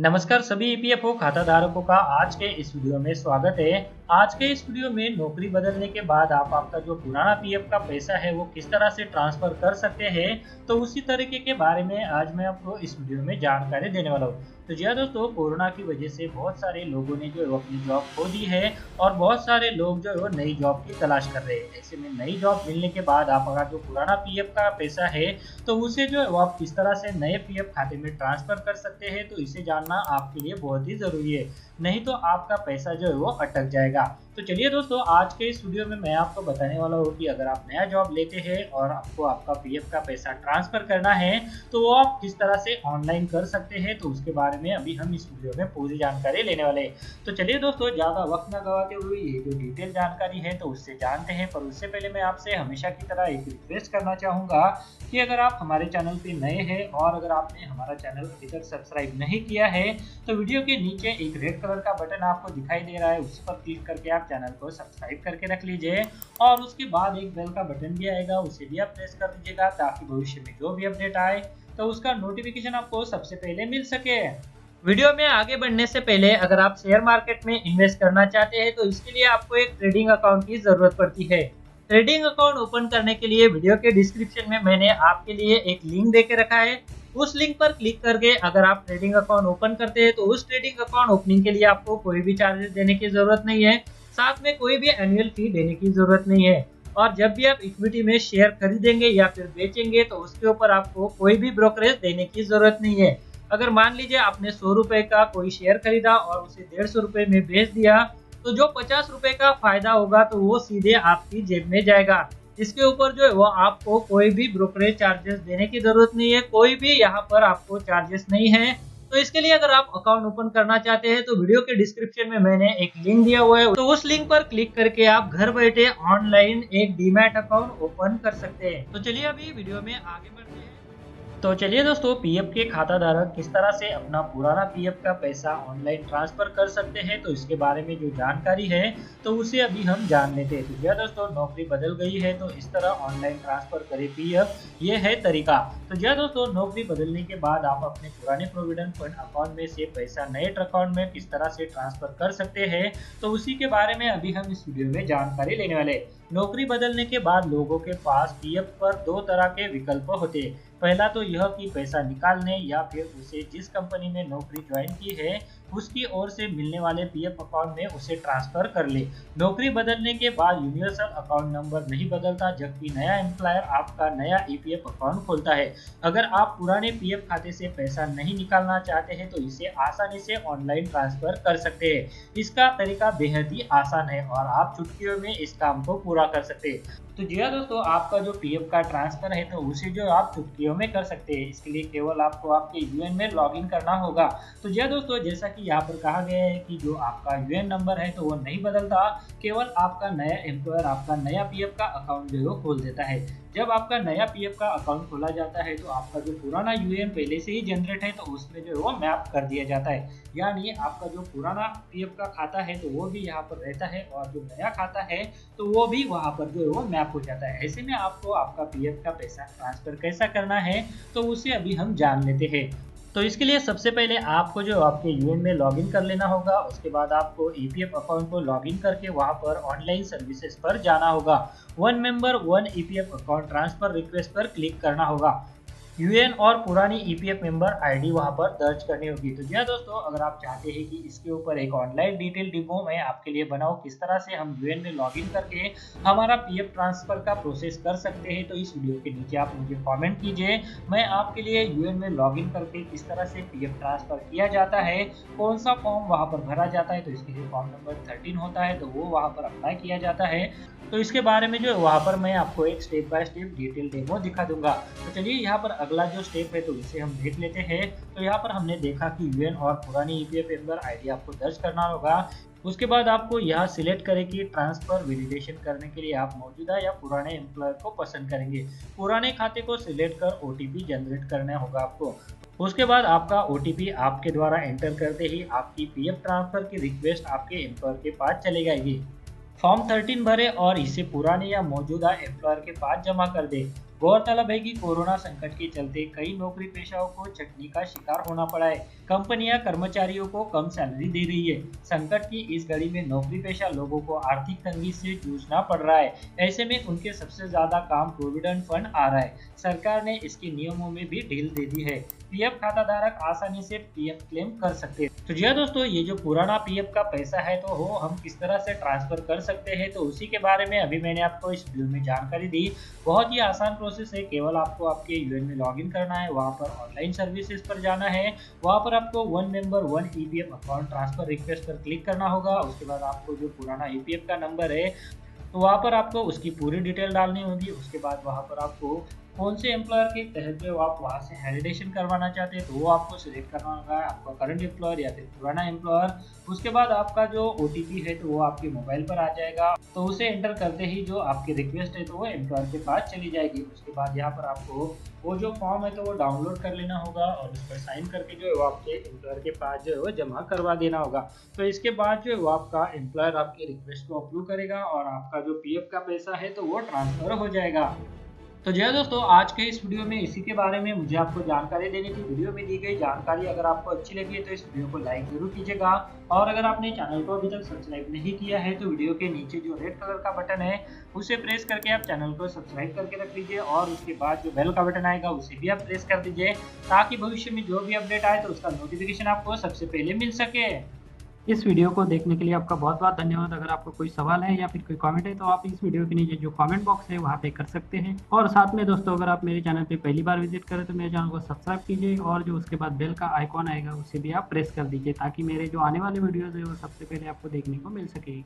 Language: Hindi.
नमस्कार सभी ईपीएफओ खाता धारकों का आज के इस वीडियो में स्वागत है। आज के इस वीडियो में नौकरी बदलने के बाद आप आपका जो पुराना पीएफ का पैसा है वो किस तरह से ट्रांसफर कर सकते हैं, तो उसी तरीके के बारे में आज मैं आपको इस वीडियो में जानकारी देने वाला हूँ। तो जी हाँ दोस्तों, कोरोना की वजह से बहुत सारे लोगों ने जो है वो अपनी जॉब खो दी है और बहुत सारे लोग जो है वो नई जॉब की तलाश कर रहे हैं। ऐसे में नई जॉब मिलने के बाद आपका जो पुराना पीएफ का पैसा है तो उसे जो है वो आप किस तरह से नए पीएफ खाते में ट्रांसफर कर सकते हैं, तो इसे जानना आपके लिए बहुत ही जरूरी है, नहीं तो आपका पैसा जो है वो अटक जाएगा। तो चलिए दोस्तों, आज के इस वीडियो में मैं आपको बताने वाला हूँ कि अगर आप नया जॉब लेते हैं और आपको आपका पीएफ का पैसा ट्रांसफर करना है तो वो आप किस तरह से ऑनलाइन कर सकते हैं, तो उसके बारे में अभी हम इस वीडियो में पूरी जानकारी लेने वाले हैं। तो चलिए दोस्तों, ज्यादा वक्त न गवाते हुए ये जो डिटेल जानकारी है तो उससे जानते हैं। पर उससे पहले मैं आपसे हमेशा की तरह एक रिक्वेस्ट करना चाहूंगा कि अगर आप हमारे चैनल पे नए हैं और अगर आपने हमारा चैनल अभी तक सब्सक्राइब नहीं किया है तो वीडियो के नीचे एक रेड कलर का बटन आपको दिखाई दे रहा है, उस पर क्लिक करके आप चैनल को सब्सक्राइब करके रख लीजिए और उसके बाद एक बेल का बटन भी आएगा, उसे भी आप प्रेस कर दीजिएगा ताकि भविष्य में जो भी अपडेट आए तो उसका नोटिफिकेशन आपको सबसे पहले मिल सके। वीडियो में आगे बढ़ने से पहले अगर आप शेयर मार्केट में इन्वेस्ट करना चाहते हैं तो इसके लिए आपको एक ट्रेडिंग अकाउंट की जरूरत पड़ती है। ट्रेडिंग अकाउंट ओपन करने के लिए वीडियो के डिस्क्रिप्शन में मैंने आपके लिए एक लिंक देके रखा है, उस लिंक पर क्लिक करके अगर आप ट्रेडिंग अकाउंट ओपन करते हैं तो उस ट्रेडिंग अकाउंट ओपनिंग के लिए आपको कोई भी चार्जेस देने की जरूरत नहीं है, साथ में कोई भी एनुअल फी देने की जरूरत नहीं है। और जब भी आप इक्विटी में शेयर खरीदेंगे या फिर बेचेंगे तो उसके ऊपर आपको कोई भी ब्रोकरेज देने की जरूरत नहीं है। अगर मान लीजिए आपने 100 रुपए का कोई शेयर खरीदा और उसे 150 रुपए में बेच दिया तो जो 50 रुपए का फायदा होगा तो वो सीधे आपकी जेब में जाएगा। इसके ऊपर जो है वो आपको कोई भी ब्रोकरेज चार्जेस देने की जरूरत नहीं है, कोई भी यहाँ पर आपको चार्जेस नहीं है। तो इसके लिए अगर आप अकाउंट ओपन करना चाहते हैं तो वीडियो के डिस्क्रिप्शन में मैंने एक लिंक दिया हुआ है, तो उस लिंक पर क्लिक करके आप घर बैठे ऑनलाइन एक डीमैट अकाउंट ओपन कर सकते हैं। तो चलिए अभी वीडियो में आगे बढ़ते हैं। तो चलिए दोस्तों, पीएफ के खाता धारक किस तरह से अपना पुराना पीएफ का पैसा ऑनलाइन ट्रांसफर कर सकते हैं तो इसके बारे में जो जानकारी है तो उसे अभी हम जान लेते हैं। तो क्या दोस्तों, नौकरी बदल गई है तो इस तरह ऑनलाइन ट्रांसफर करें पीएफ, ये है तरीका। तो क्या दोस्तों, नौकरी बदलने के बाद आप अपने पुराने प्रोविडेंट फंड अकाउंट में से पैसा नए अकाउंट में किस तरह से ट्रांसफर कर सकते हैं तो उसी के बारे में अभी हम इस वीडियो में जानकारी लेने वाले हैं। नौकरी बदलने के बाद लोगों के पास पीएफ पर दो तरह के विकल्प होते हैं। पहला तो यह कि पैसा निकालने या फिर उसे जिस कंपनी में नौकरी ज्वाइन की है उसकी ओर से मिलने वाले पीएफ अकाउंट में उसे ट्रांसफर कर ले। नौकरी बदलने के बाद यूनिवर्सल अकाउंट नंबर नहीं बदलता, जबकि नया एम्प्लॉयर आपका नया ईपीएफ अकाउंट खोलता है। अगर आप पुराने पीएफ खाते से पैसा नहीं निकालना चाहते हैं तो इसे आसानी से ऑनलाइन ट्रांसफर कर सकते हैं। इसका तरीका बेहद ही आसान है और आप चुटकियों में इस काम को पूरा कर सकते हैं। तो जी हाँ दोस्तों, आपका जो पीएफ का ट्रांसफर है तो उसे जो आप चुटकियों में कर सकते हैं। इसके लिए केवल आपको आपके यूएन में लॉगिन करना होगा। तो जी हाँ दोस्तों, जैसा कि यहाँ पर कहा गया है कि जो आपका यूएन नंबर है तो वो नहीं बदलता, केवल आपका नया एम्प्लॉयर आपका नया पीएफ का अकाउंट जो है वो खोल देता है। जब आपका नया पीएफ का अकाउंट खोला जाता है तो आपका जो पुराना यूएन पहले से ही जनरेट है तो उसमें जो है वो मैप कर दिया जाता है, यानी आपका जो पुराना पीएफ का खाता है तो वो भी यहाँ पर रहता है और जो नया खाता है तो वो भी वहाँ पर जो है वो मैप हो जाता है। ऐसे में आपको आपका पीएफ का पैसा ट्रांसफर कैसा करना है तो उसे अभी हम जान लेते हैं। तो इसके लिए सबसे पहले आपको जो आपके यूएन में लॉगिन कर लेना होगा। उसके बाद आपको ईपीएफ अकाउंट को लॉगिन करके वहां पर ऑनलाइन सर्विसेज पर जाना होगा। One member one EPF account transfer request पर क्लिक करना होगा। यूएन और पुरानी ईपीएफ मेंबर आईडी वहां पर दर्ज करनी होगी। तो जी हाँ दोस्तों, अगर आप चाहते हैं कि इसके ऊपर एक ऑनलाइन डिटेल डिपो मैं आपके लिए बनाऊं किस तरह से हम यूएन में लॉगिन करके हमारा पीएफ ट्रांसफर का प्रोसेस कर सकते हैं, तो इस वीडियो के नीचे आप मुझे कमेंट कीजिए। मैं आपके लिए यूएन में लॉगिन करके किस तरह से पीएफ ट्रांसफर किया जाता है, कौन सा फॉर्म वहां पर भरा जाता है, तो इसके लिए फॉर्म नंबर 13 होता है तो वो वहां पर अप्लाई किया जाता है। तो इसके बारे में जो है वहां पर मैं आपको एक step by step detail demo दिखा दूंगा। तो चलिए यहाँ पर अगला जो स्टेप है तो इसे हम देख लेते हैं। तो यहाँ पर हमने देखा कि यूएन और पुरानी ईपीएफ मेंबर आईडी आपको दर्ज करना होगा। उसके बाद आपको यहाँ सिलेक्ट करें कि ट्रांसफर वेलिडेशन करने के लिए आप मौजूदा या पुराने एम्प्लॉयर को पसंद करेंगे। पुराने खाते को सिलेक्ट कर ओटीपी जनरेट करना होगा आपको। उसके बाद आपका ओटीपी आपके द्वारा एंटर करते ही आपकी पीएफ ट्रांसफर की रिक्वेस्ट आपके एम्प्लॉयर के पास चली जाएगी। फॉर्म 13 भरे और इसे पुराने या मौजूदा एम्प्लॉयर के पास जमा कर दे। गौरतलब है कि कोरोना संकट के चलते कई नौकरी पेशाओं को छटनी का शिकार होना पड़ा है। कंपनियां कर्मचारियों को कम सैलरी दे रही है। संकट की इस घड़ी में नौकरी पेशा लोगों को आर्थिक तंगी से जूझना पड़ रहा है। ऐसे में उनके सबसे ज्यादा काम प्रोविडेंट फंड आ रहा है। सरकार ने इसके नियमों में भी ढील दे दी है। पीएफ खाता धारक आसानी से पीएफ क्लेम कर सकते हैं। तो जी हाँ दोस्तों, ये जो पुराना पीएफ का पैसा है तो वो हम किस तरह से ट्रांसफर कर सकते हैं, तो उसी के बारे में अभी मैंने आपको इस वीडियो में जानकारी दी। बहुत ही आसान प्रोसेस है। केवल आपको आपके यूएन में लॉगिन करना है, वहाँ पर ऑनलाइन सर्विसेज पर जाना है, वहाँ पर आपको one member one EPF account transfer request पर क्लिक करना होगा। उसके बाद आपको जो पुराना ईपीएफ का नंबर है तो वहाँ पर आपको उसकी पूरी डिटेल डालनी होगी। उसके बाद वहाँ पर आपको कौन से एम्प्लॉयर के तहत जो आप वहाँ से हेरिडेशन करवाना चाहते हैं तो वो आपको सिलेक्ट करना होगा, आपका करंट एम्प्लॉयर या फिर पुराना एम्प्लॉयर। उसके बाद आपका जो ओटीपी है तो वो आपके मोबाइल पर आ जाएगा, तो उसे एंटर करते ही जो आपकी रिक्वेस्ट है तो वो एम्प्लॉयर के पास चली जाएगी। उसके बाद यहाँ पर आपको वो जो फॉर्म है तो वो डाउनलोड कर लेना होगा और उस पर साइन करके जो है वो आपके एम्प्लॉयर के पास जो है वो जमा करवा देना होगा। तो इसके बाद जो है वो आपका एम्प्लॉयर आपकी रिक्वेस्ट को अप्रूव करेगा और आपका जो पीएफ का पैसा है तो वो ट्रांसफर हो जाएगा। तो जय दोस्तों, आज के इस वीडियो में इसी के बारे में मुझे आपको जानकारी देनी थी। वीडियो में दी गई जानकारी अगर आपको अच्छी लगी है तो इस वीडियो को लाइक जरूर कीजिएगा, और अगर आपने चैनल को अभी तक सब्सक्राइब नहीं किया है तो वीडियो के नीचे जो रेड कलर का बटन है उसे प्रेस करके आप चैनल को सब्सक्राइब करके रख लीजिए, और उसके बाद जो बेल का बटन आएगा उसे भी आप प्रेस कर दीजिए, ताकि भविष्य में जो भी अपडेट आए तो उसका नोटिफिकेशन आपको सबसे पहले मिल सके। इस वीडियो को देखने के लिए आपका बहुत बहुत धन्यवाद। अगर आपको कोई सवाल है या फिर कोई कमेंट है तो आप इस वीडियो के नीचे जो कमेंट बॉक्स है वहाँ पे कर सकते हैं। और साथ में दोस्तों, अगर आप मेरे चैनल पे पहली बार विजिट करें तो मेरे चैनल को सब्सक्राइब कीजिए, और जो उसके बाद बेल का आइकॉन आएगा उसे भी आप प्रेस कर दीजिए, ताकि मेरे जो आने वाले वीडियोज़ है वो सबसे पहले आपको देखने को मिल सके।